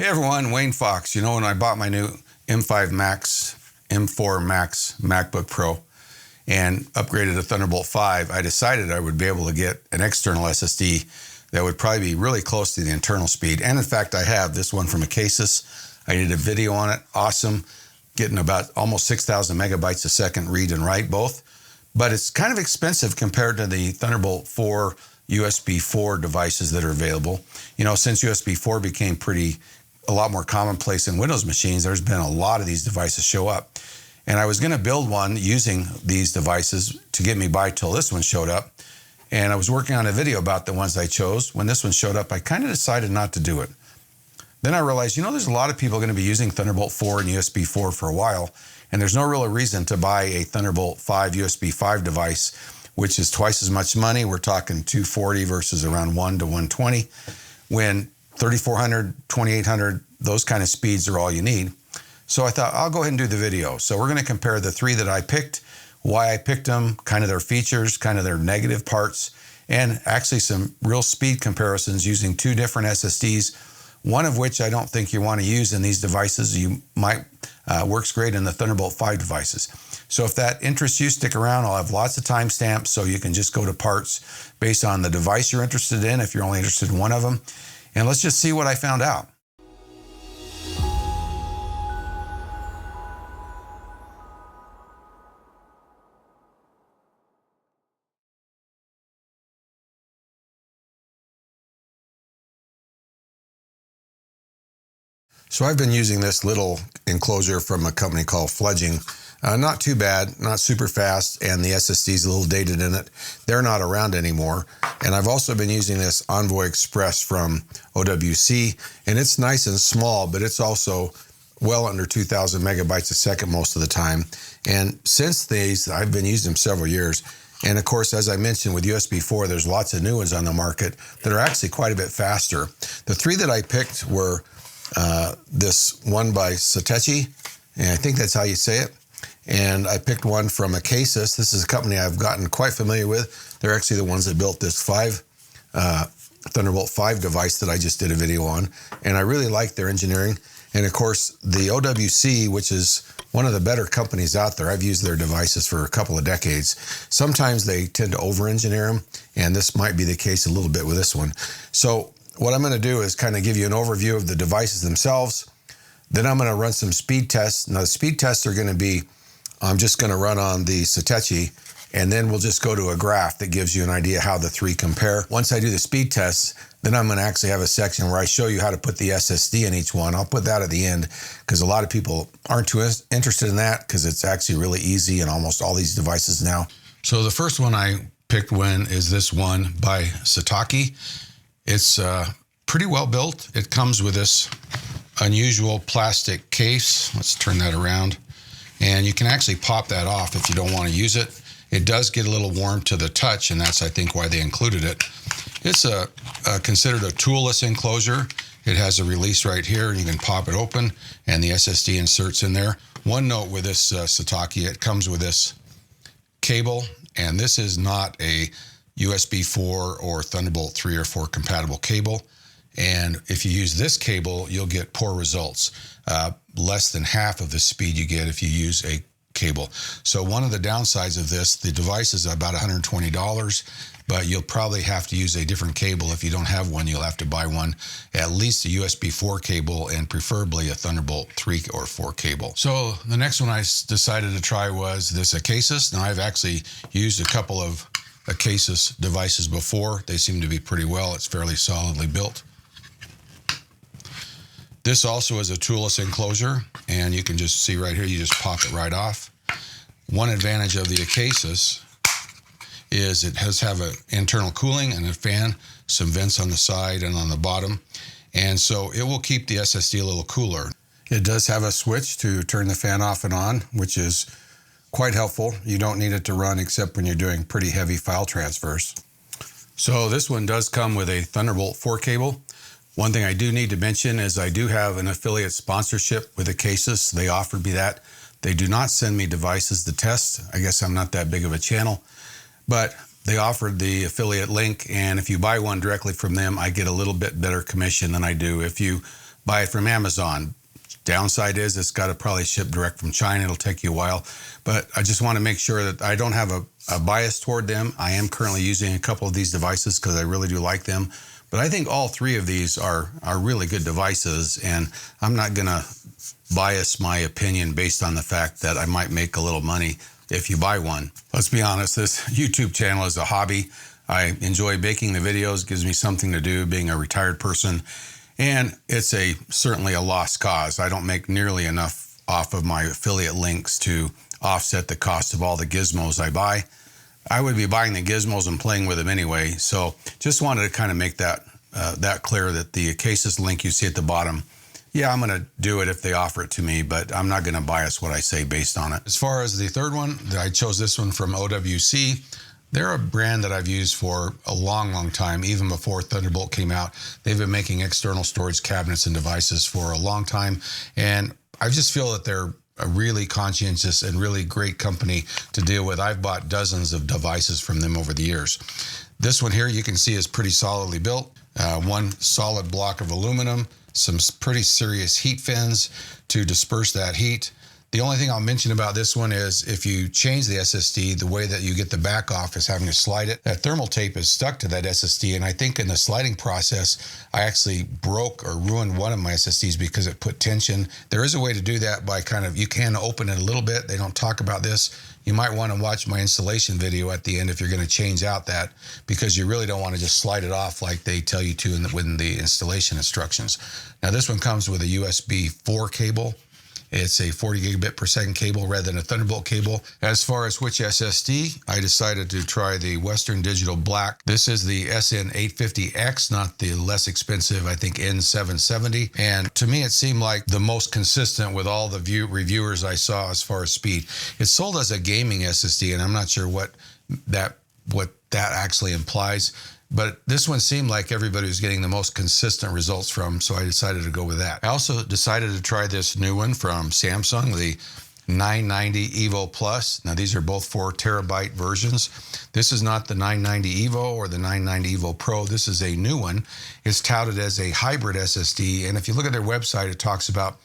Hey everyone, Wayne Fox. You know, when I bought my new M4 Max MacBook Pro and upgraded to Thunderbolt 5, I decided I would be able to get an external SSD that would probably be really close to the internal speed. And in fact, I have this one from Acasis. I did a video on it. Awesome. Getting about almost 6,000 megabytes a second read and write both. But it's kind of expensive compared to the Thunderbolt 4 USB 4 devices that are available. You know, since USB 4 became a lot more commonplace in Windows machines, there's been a lot of these devices show up. And I was going to build one using these devices to get me by till this one showed up. And I was working on a video about the ones I chose. When this one showed up, I kind of decided not to do it. Then I realized, you know, there's a lot of people going to be using Thunderbolt 4 and USB 4 for a while, and there's no real reason to buy a Thunderbolt 5 USB 5 device, which is twice as much money. We're talking $240 versus around $1 to $120, when 3400, 2800, those kind of speeds are all you need. So I thought I'll go ahead and do the video. So we're going to compare the three that I picked, why I picked them, kind of their features, kind of their negative parts, and actually some real speed comparisons using two different SSDs, one of which I don't think you want to use in these devices. You might, works great in the Thunderbolt 5 devices. So if that interests you, stick around. I'll have lots of timestamps so you can just go to parts based on the device you're interested in, if you're only interested in one of them. And let's just see what I found out. So I've been using this little enclosure from a company called Fledging. Not too bad, not super fast, and the SSD's a little dated in it. They're not around anymore. And I've also been using this Envoy Express from OWC, and it's nice and small, but it's also well under 2,000 megabytes a second most of the time. And since these, I've been using them several years. And of course, as I mentioned with USB 4, there's lots of new ones on the market that are actually quite a bit faster. The three that I picked were this one by Satechi, and I think that's how you say it. And I picked one from Acasis. This is a company I've gotten quite familiar with. They're actually the ones that built this Thunderbolt 5 device that I just did a video on. And I really like their engineering. And of course, the OWC, which is one of the better companies out there. I've used their devices for a couple of decades. Sometimes they tend to over-engineer them, and this might be the case a little bit with this one. So what I'm going to do is kind of give you an overview of the devices themselves. Then I'm going to run some speed tests. Now, the speed tests are going to be, I'm just going to run on the Satechi, and then we'll just go to a graph that gives you an idea how the three compare. Once I do the speed tests, then I'm going to actually have a section where I show you how to put the SSD in each one. I'll put that at the end because a lot of people aren't too interested in that because it's actually really easy in almost all these devices now. So the first one I picked is this one by Satechi. It's pretty well built. It comes with this unusual plastic case. Let's turn that around. And you can actually pop that off if you don't want to use it. It does get a little warm to the touch, and that's, I think, why they included it. It's considered a toolless enclosure. It has a release right here, and you can pop it open, and the SSD inserts in there. One note with this Satechi, it comes with this cable, and this is not a USB 4 or Thunderbolt 3 or 4 compatible cable. And if you use this cable, you'll get poor results. Less than half of the speed you get if you use a cable. So one of the downsides of this, the device is about $120, but you'll probably have to use a different cable. If you don't have one, you'll have to buy one, at least a USB 4 cable, and preferably a Thunderbolt 3 or 4 cable. So the next one I decided to try was this Acasis. Now I've actually used a couple of Acasis devices before. They seem to be pretty well. It's fairly solidly built. This also is a toolless enclosure, and you can just see right here, you just pop it right off. One advantage of the Acasis is it does have an internal cooling and a fan, some vents on the side and on the bottom, and so it will keep the SSD a little cooler. It does have a switch to turn the fan off and on, which is quite helpful. You don't need it to run except when you're doing pretty heavy file transfers. So this one does come with a Thunderbolt 4 cable. One thing I do need to mention is I do have an affiliate sponsorship with Acasis. They offered me that. They do not send me devices to test. I guess I'm not that big of a channel, but they offered the affiliate link, and if you buy one directly from them, I get a little bit better commission than I do if you buy it from Amazon. Downside is it's got to probably ship direct from China. It'll take you a while, but I just want to make sure that I don't have a bias toward them. I am currently using a couple of these devices because I really do like them, but I think all three of these are really good devices, and I'm not going to bias my opinion based on the fact that I might make a little money if you buy one. Let's be honest, this YouTube channel is a hobby. I enjoy making the videos, gives me something to do being a retired person. And it's certainly a lost cause. I don't make nearly enough off of my affiliate links to offset the cost of all the gizmos I buy. I would be buying the gizmos and playing with them anyway. So just wanted to kind of make that clear, that the Acasis link you see at the bottom, yeah, I'm going to do it if they offer it to me, but I'm not going to bias what I say based on it. As far as the third one, I chose this one from OWC. They're a brand that I've used for a long, long time, even before Thunderbolt came out. They've been making external storage cabinets and devices for a long time, and I just feel that they're a really conscientious and really great company to deal with. I've bought dozens of devices from them over the years. This one here you can see is pretty solidly built. One solid block of aluminum, some pretty serious heat fins to disperse that heat. The only thing I'll mention about this one is if you change the SSD, the way that you get the back off is having to slide it. That thermal tape is stuck to that SSD, and I think in the sliding process, I actually broke or ruined one of my SSDs because it put tension. There is a way to do that by you can open it a little bit. They don't talk about this. You might want to watch my installation video at the end if you're going to change out that, because you really don't want to just slide it off like they tell you to within the installation instructions. Now this one comes with a USB 4 cable. It's a 40 gigabit per second cable rather than a Thunderbolt cable. As far as which SSD, I decided to try the Western Digital Black. This is the SN850X, not the less expensive, I think, N770. And to me, it seemed like the most consistent with all the reviewers I saw as far as speed. It's sold as a gaming SSD, and I'm not sure what that actually implies. But this one seemed like everybody was getting the most consistent results from, so I decided to go with that. I also decided to try this new one from Samsung, the 990 EVO Plus. Now these are both 4 terabyte versions. This is not the 990 EVO or the 990 EVO Pro. This is a new one. It's touted as a hybrid SSD, and if you look at their website, it talks about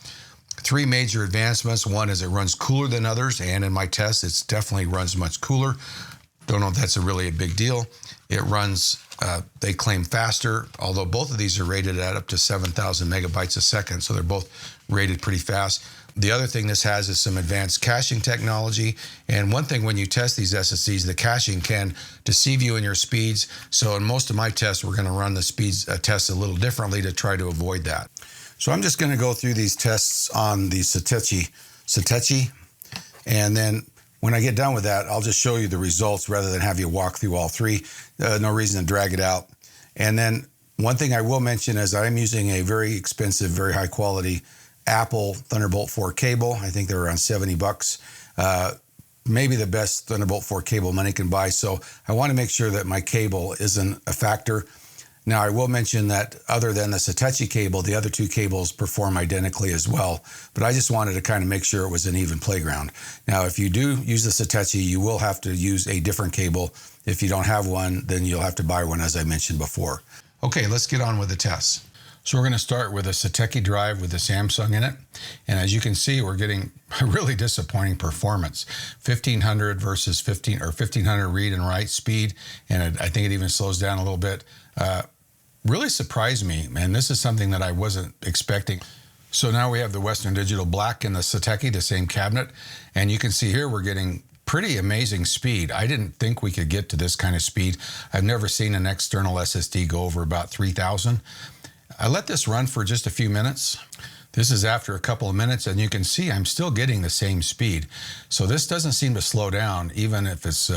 3 major advancements. One is it runs cooler than others, and in my test, it definitely runs much cooler. Don't know if that's really a big deal. It runs, they claim, faster, although both of these are rated at up to 7,000 megabytes a second, so they're both rated pretty fast. The other thing this has is some advanced caching technology, and one thing when you test these SSDs, the caching can deceive you in your speeds, so in most of my tests, we're going to run the speeds tests a little differently to try to avoid that. So I'm just going to go through these tests on the Satechi, and then when I get done with that, I'll just show you the results rather than have you walk through all 3. No reason to drag it out. And then one thing I will mention is I'm using a very expensive, very high quality Apple Thunderbolt 4 cable. I think they're around $70. Maybe the best Thunderbolt 4 cable money can buy. So I want to make sure that my cable isn't a factor. Now, I will mention that other than the Satechi cable, the other 2 cables perform identically as well, but I just wanted to kind of make sure it was an even playground. Now, if you do use the Satechi, you will have to use a different cable. If you don't have one, then you'll have to buy one, as I mentioned before. Okay, let's get on with the tests. So we're going to start with a Satechi drive with the Samsung in it. And as you can see, we're getting a really disappointing performance. 1500 versus 1500 read and write speed. And I think it even slows down a little bit. Really surprised me, and this is something that I wasn't expecting. So now we have the Western Digital Black and the Satechi, the same cabinet, and you can see here we're getting pretty amazing speed. I didn't think we could get to this kind of speed. I've never seen an external SSD go over about 3,000. I let this run for just a few minutes. This is after a couple of minutes, and you can see I'm still getting the same speed. So this doesn't seem to slow down, even if it's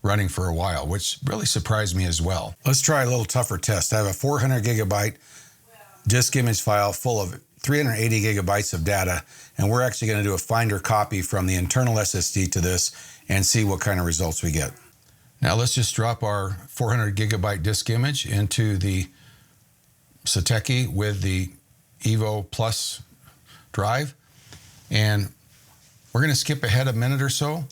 running for a while, which really surprised me as well. Let's try a little tougher test. I have a 400 gigabyte disk image file full of 380 gigabytes of data, and we're actually going to do a finder copy from the internal SSD to this and see what kind of results we get. Now let's just drop our 400 gigabyte disk image into the Satechi with the EVO Plus drive, and we're going to skip ahead a minute or so.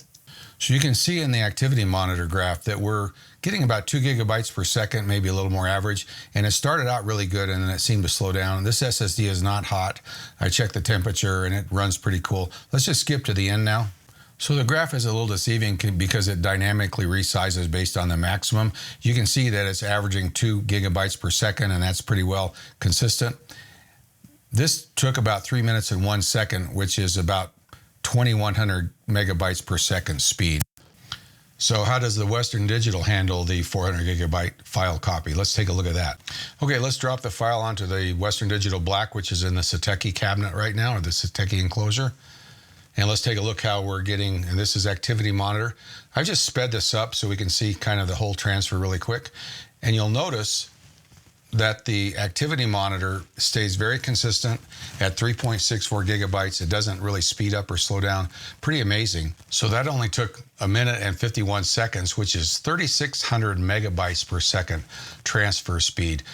So you can see in the activity monitor graph that we're getting about 2 gigabytes per second, maybe a little more average. And it started out really good and then it seemed to slow down. This SSD is not hot. I checked the temperature and it runs pretty cool. Let's just skip to the end now. So the graph is a little deceiving because it dynamically resizes based on the maximum. You can see that it's averaging 2 gigabytes per second, and that's pretty well consistent. This took about 3 minutes and 1 second, which is about 2100 megabytes per second speed. So how does the Western Digital handle the 400 gigabyte file copy? Let's take a look at that. Okay, let's drop the file onto the Western Digital Black, which is in the Satechi cabinet right now, or the Satechi enclosure. And let's take a look how we're getting, and this is activity monitor. I just sped this up so we can see kind of the whole transfer really quick. And you'll notice that the activity monitor stays very consistent at 3.64 gigabytes. It doesn't really speed up or slow down. Pretty amazing. So that only took 1 minute and 51 seconds, which is 3,600 megabytes per second transfer speed.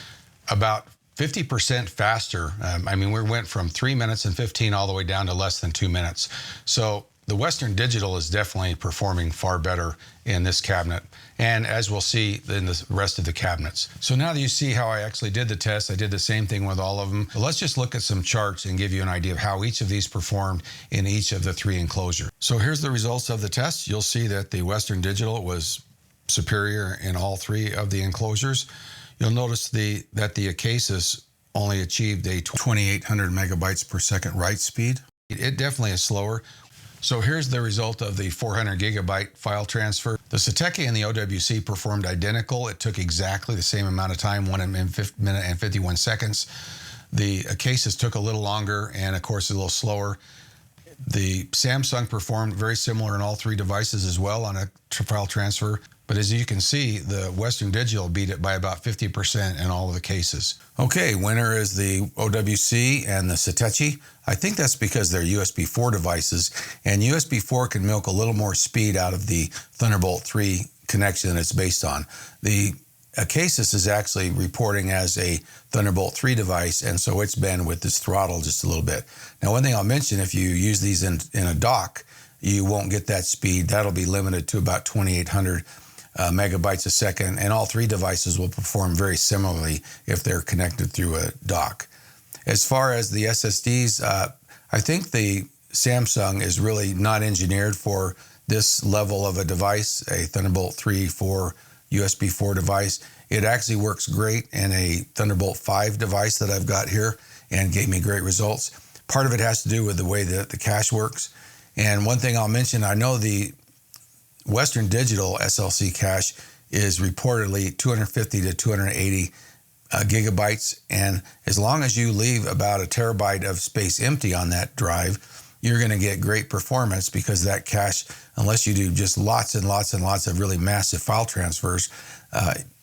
About 50% faster. I mean, we went from 3 minutes and 15 all the way down to less than 2 minutes. So the Western Digital is definitely performing far better in this cabinet, and as we'll see in the rest of the cabinets. So now that you see how I actually did the test, I did the same thing with all of them. But let's just look at some charts and give you an idea of how each of these performed in each of the 3 enclosures. So here's the results of the test. You'll see that the Western Digital was superior in all 3 of the enclosures. You'll notice that the Acasis only achieved a 2800 megabytes per second write speed. It definitely is slower. So here's the result of the 400 gigabyte file transfer. The Satechi and the OWC performed identical. It took exactly the same amount of time, 1 minute and 51 seconds. The Acasis took a little longer and of course a little slower. The Samsung performed very similar in all 3 devices as well on a file transfer. But as you can see, the Western Digital beat it by about 50% in all of the cases. Okay, winner is the OWC and the Satechi. I think that's because they're USB 4 devices, and USB 4 can milk a little more speed out of the Thunderbolt 3 connection that it's based on. The Acasis is actually reporting as a Thunderbolt 3 device, and so its bandwidth is throttled just a little bit. Now, one thing I'll mention, if you use these in a dock, you won't get that speed. That'll be limited to about 2800 megabytes a second, and all 3 devices will perform very similarly if they're connected through a dock. As far as the SSDs, I think the Samsung is really not engineered for this level of a device, a Thunderbolt 3, 4, USB 4 device. It actually works great in a Thunderbolt 5 device that I've got here and gave me great results. Part of it has to do with the way that the cache works. And one thing I'll mention, I know the Western Digital SLC cache is reportedly 250 to 280 gigabytes, and as long as you leave about 1 terabyte of space empty on that drive, you're going to get great performance, because that cache, unless you do just lots and lots and lots of really massive file transfers,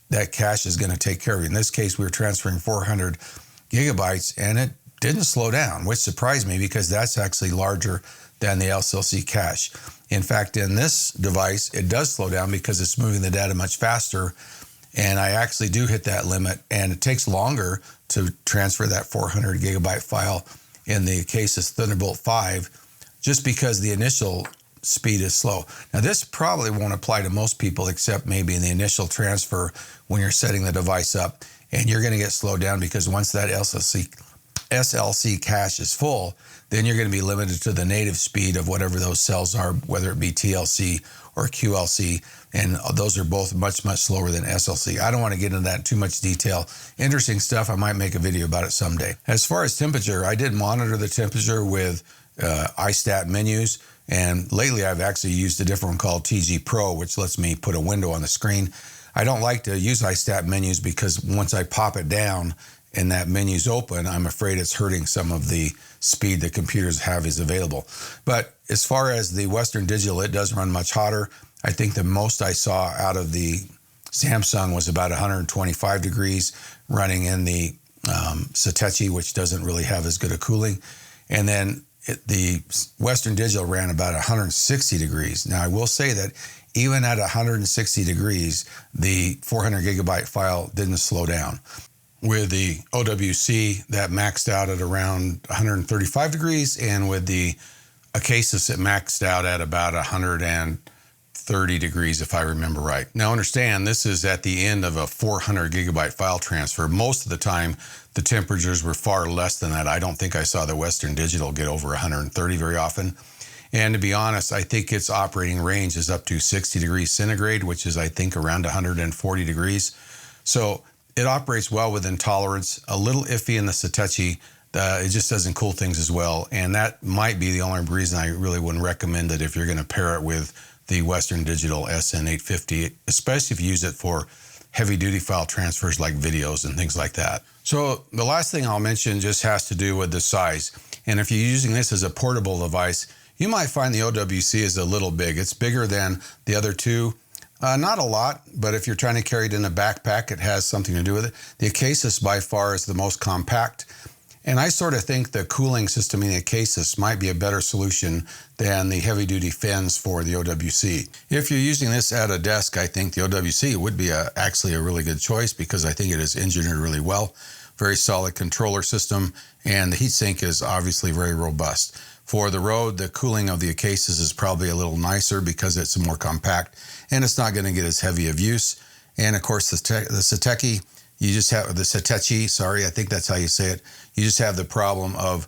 that cache is going to take care of you. In this case, we were transferring 400 gigabytes, and it didn't slow down, which surprised me because that's actually larger than the SLC cache. In fact, in this device, it does slow down because it's moving the data much faster, and I actually do hit that limit, and it takes longer to transfer that 400 gigabyte file in the Acasis Thunderbolt 5 just because the initial speed is slow. Now, this probably won't apply to most people except maybe in the initial transfer when you're setting the device up, and you're going to get slowed down because once that SLC cache is full, then you're going to be limited to the native speed of whatever those cells are, whether it be TLC or QLC, and those are both much, much slower than SLC. I don't want to get into that in too much detail. Interesting stuff. I might make a video about it someday. As far as temperature, I did monitor the temperature with iStat menus, and lately I've actually used a different one called TG Pro, which lets me put a window on the screen. I don't like to use iStat menus because once I pop it down and that menu's open, I'm afraid it's hurting some of the speed that computers have is available. But as far as the Western Digital, it does run much hotter. I think the most I saw out of the Samsung was about 125 degrees running in the Satechi, which doesn't really have as good a cooling. And then the Western Digital ran about 160 degrees. Now, I will say that even at 160 degrees, the 400 gigabyte file didn't slow down. With the OWC, that maxed out at around 135 degrees, and with the Acasis, it maxed out at about 150 30 degrees if I remember right. Now understand, this is at the end of a 400 gigabyte file transfer. Most of the time, the temperatures were far less than that. I don't think I saw the Western Digital get over 130 very often. And to be honest, I think its operating range is up to 60 degrees centigrade, which is I think around 140 degrees. So it operates well within tolerance. A little iffy in the Satechi. It just doesn't cool things as well. And that might be the only reason I really wouldn't recommend it if you're going to pair it with the Western Digital SN850, especially if you use it for heavy duty file transfers like videos and things like that. So the last thing I'll mention just has to do with the size. And if you're using this as a portable device, you might find the OWC is a little big. It's bigger than the other two. Not a lot, but if you're trying to carry it in a backpack, it has something to do with it. The Acasis by far is the most compact. And I sort of think the cooling system in the Acasis might be a better solution than the heavy-duty fins for the OWC. If you're using this at a desk, I think the OWC would be actually a really good choice because I think it is engineered really well. Very solid controller system, and the heatsink is obviously very robust. For the road, the cooling of the Acasis is probably a little nicer because it's more compact, and it's not going to get as heavy of use. And of course, the Satechi, you just have the Satechi, sorry, I think that's how you say it. You just have the problem of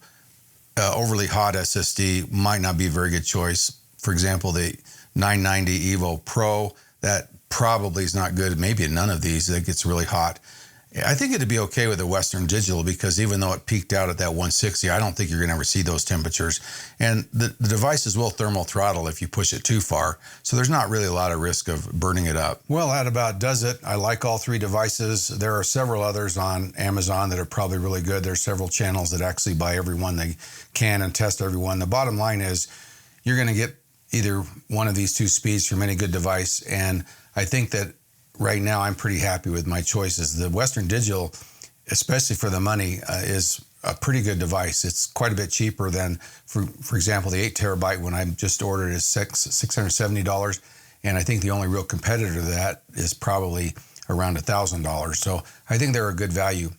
overly hot SSD might not be a very good choice. For example, the 990 EVO Pro, that probably is not good. Maybe none of these, it gets really hot. I think it'd be okay with the Western Digital because even though it peaked out at that 160, I don't think you're going to ever see those temperatures. And the devices will thermal throttle if you push it too far. So there's not really a lot of risk of burning it up. Well, that about does it. I like all three devices. There are several others on Amazon that are probably really good. There's several channels that actually buy every one they can and test every one. The bottom line is you're going to get either one of these two speeds from any good device. And I think that right now, I'm pretty happy with my choices. The Western Digital, especially for the money, is a pretty good device. It's quite a bit cheaper than, for example, the 8 terabyte when I just ordered is $670. And I think the only real competitor to that is probably around $1,000. So I think they're a good value.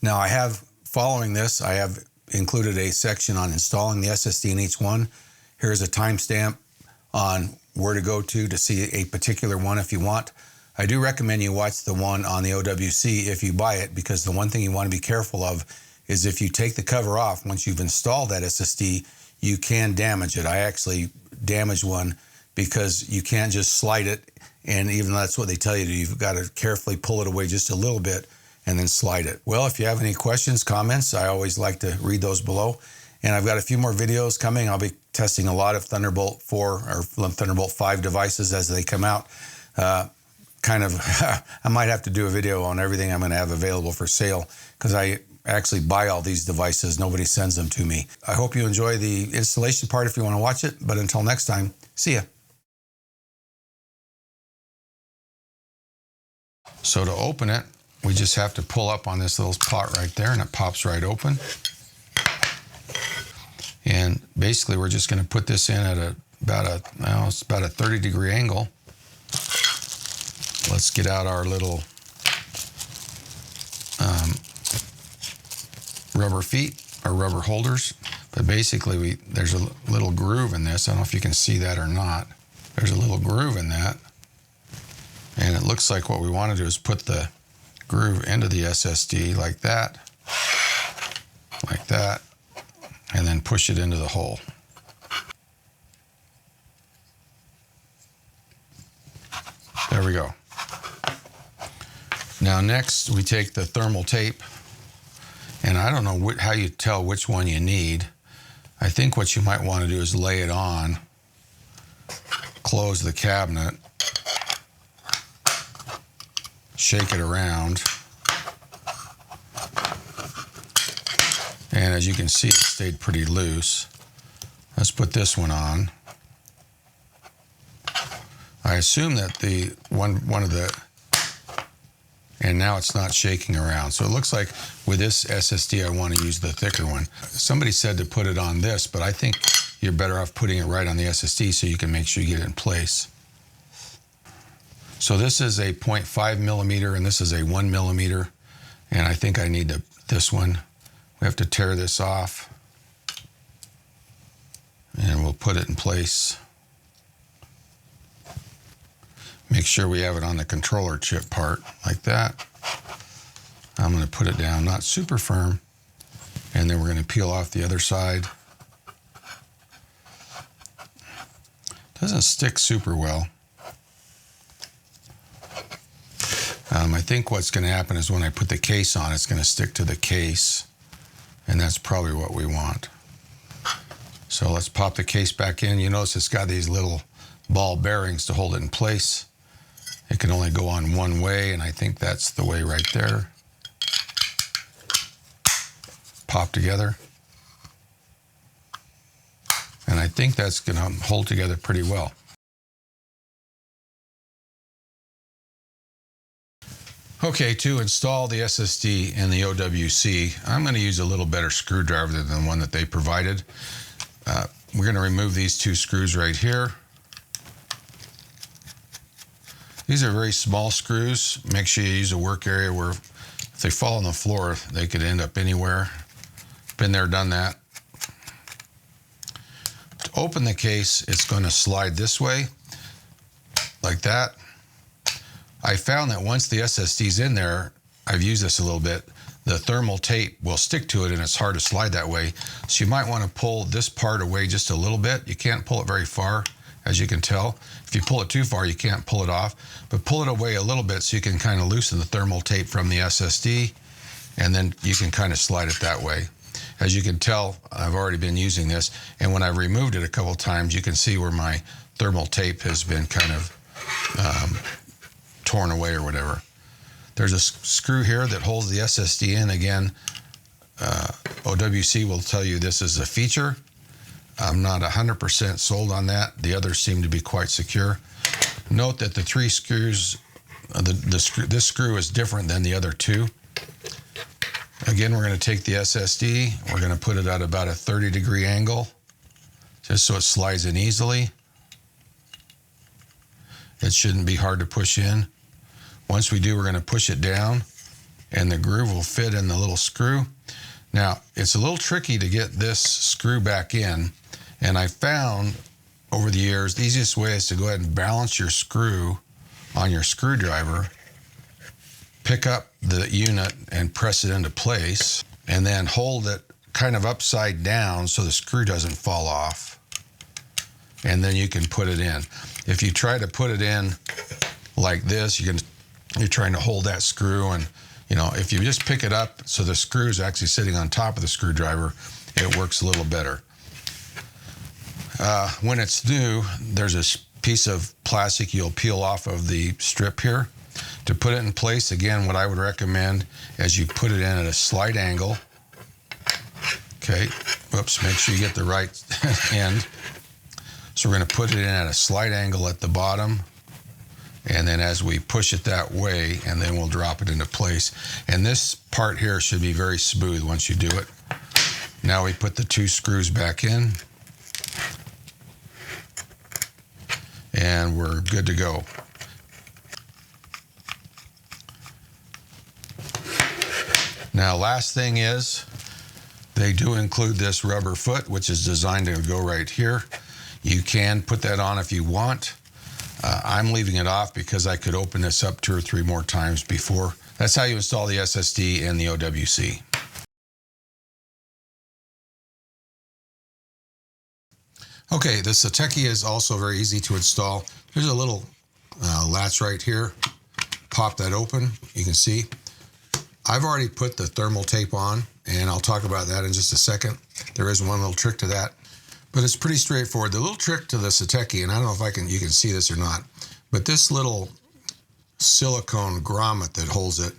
Now, following this, I have included a section on installing the SSD in each one. Here's a timestamp on where to go to see a particular one if you want. I do recommend you watch the one on the OWC if you buy it, because the one thing you want to be careful of is if you take the cover off, once you've installed that SSD, you can damage it. I actually damaged one because you can't just slide it, and even though that's what they tell you to do, you've got to carefully pull it away just a little bit and then slide it. Well, if you have any questions, comments, I always like to read those below. And I've got a few more videos coming. I'll be testing a lot of Thunderbolt 4 or Thunderbolt 5 devices as they come out. I might have to do a video on everything I'm going to have available for sale because I actually buy all these devices. Nobody sends them to me. I hope you enjoy the installation part if you want to watch it. But until next time, see ya. So to open it, we just have to pull up on this little pot right there and it pops right open. And basically we're just going to put this in at about a 30-degree angle. Let's get out our little rubber feet, or rubber holders. But basically there's a little groove in this. I don't know if you can see that or not. There's a little groove in that. And it looks like what we want to do is put the groove into the SSD like that, and then push it into the hole. There we go. Now next we take the thermal tape, and I don't know how you tell which one you need. I think what you might want to do is lay it on, close the cabinet, shake it around, and as you can see, it stayed pretty loose. Let's put this one on. I assume that the one of the, and now it's not shaking around. So it looks like with this SSD, I want to use the thicker one. Somebody said to put it on this, but I think you're better off putting it right on the SSD so you can make sure you get it in place. So this is a 0.5 millimeter and this is a 1 millimeter. And I think I need this one. We have to tear this off and we'll put it in place. Make sure we have it on the controller chip part, like that. I'm going to put it down, not super firm, and then we're going to peel off the other side. Doesn't stick super well. I think what's going to happen is when I put the case on, it's going to stick to the case, and that's probably what we want. So let's pop the case back in. You notice it's got these little ball bearings to hold it in place. It can only go on one way, and I think that's the way right there. Pop together. And I think that's going to hold together pretty well. Okay, to install the SSD in the OWC, I'm going to use a little better screwdriver than the one that they provided. We're going to remove these two screws right here. These are very small screws. Make sure you use a work area where if they fall on the floor, they could end up anywhere. Been there, done that. To open the case, it's going to slide this way, like that. I found that once the SSD's in there, I've used this a little bit, the thermal tape will stick to it and it's hard to slide that way. So you might want to pull this part away just a little bit. You can't pull it very far, as you can tell. If you pull it too far, you can't pull it off, but pull it away a little bit so you can kind of loosen the thermal tape from the SSD, and then you can kind of slide it that way. As you can tell, I've already been using this, and when I've removed it a couple times, you can see where my thermal tape has been kind of torn away or whatever. There's a screw here that holds the SSD in. Again, OWC will tell you this is a feature. I'm not 100% sold on that. The others seem to be quite secure. Note that the three screws, this screw is different than the other two. Again, we're going to take the SSD, we're going to put it at about a 30-degree angle, just so it slides in easily. It shouldn't be hard to push in. Once we do, we're going to push it down, and the groove will fit in the little screw. Now, it's a little tricky to get this screw back in, and I found over the years, the easiest way is to go ahead and balance your screw on your screwdriver, pick up the unit and press it into place, and then hold it kind of upside down so the screw doesn't fall off. And then you can put it in. If you try to put it in like this, you're trying to hold that screw, and if you just pick it up so the screw is actually sitting on top of the screwdriver, it works a little better. When it's new, there's a piece of plastic you'll peel off of the strip here. To put it in place, again, what I would recommend is you put it in at a slight angle. Okay, whoops, make sure you get the right end. So we're going to put it in at a slight angle at the bottom, and then as we push it that way, and then we'll drop it into place. And this part here should be very smooth once you do it. Now we put the two screws back in, and we're good to go. Now, last thing is, they do include this rubber foot, which is designed to go right here. You can put that on if you want. I'm leaving it off because I could open this up 2 or 3 more times before. That's how you install the SSD in the OWC. Okay, the Satechi is also very easy to install. There's a little latch right here. Pop that open, you can see. I've already put the thermal tape on, and I'll talk about that in just a second. There is one little trick to that, but it's pretty straightforward. The little trick to the Satechi, and I don't know if you can see this or not, but this little silicone grommet that holds it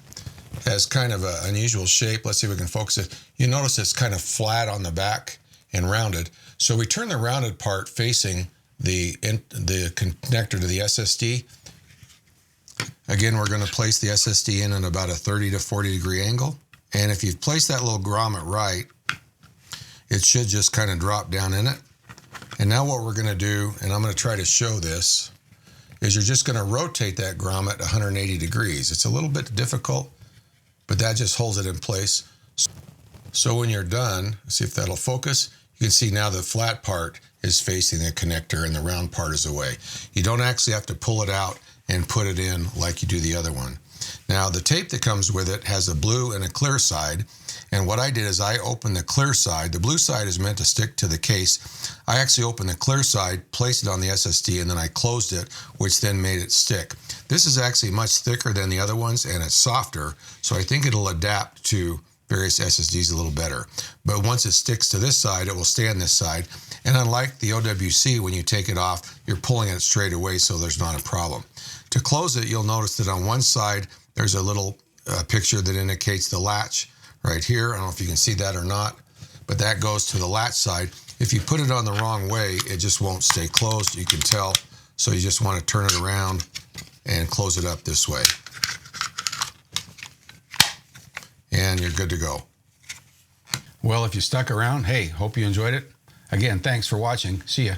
has kind of an unusual shape. Let's see if we can focus it. You notice it's kind of flat on the back and rounded. So we turn the rounded part facing the connector to the SSD. Again, we're going to place the SSD in at about a 30 to 40 degree angle. And if you've placed that little grommet right, it should just kind of drop down in it. And now what we're going to do, and I'm going to try to show this, is you're just going to rotate that grommet 180 degrees. It's a little bit difficult, but that just holds it in place. So when you're done, see if that'll focus. You can see now the flat part is facing the connector and the round part is away. You don't actually have to pull it out and put it in like you do the other one. Now the tape that comes with it has a blue and a clear side, and what I did is I opened the clear side. The blue side is meant to stick to the case. I actually opened the clear side, placed it on the SSD, and then I closed it, which then made it stick. This is actually much thicker than the other ones, and it's softer, so I think it'll adapt to various SSDs a little better. But once it sticks to this side, it will stay on this side. And unlike the OWC, when you take it off, you're pulling it straight away, so there's not a problem. To close it, you'll notice that on one side, there's a little picture that indicates the latch right here. I don't know if you can see that or not, but that goes to the latch side. If you put it on the wrong way, it just won't stay closed. You can tell. So you just want to turn it around and close it up this way. And you're good to go. Well, if you stuck around, hey, hope you enjoyed it. Again, thanks for watching. See ya.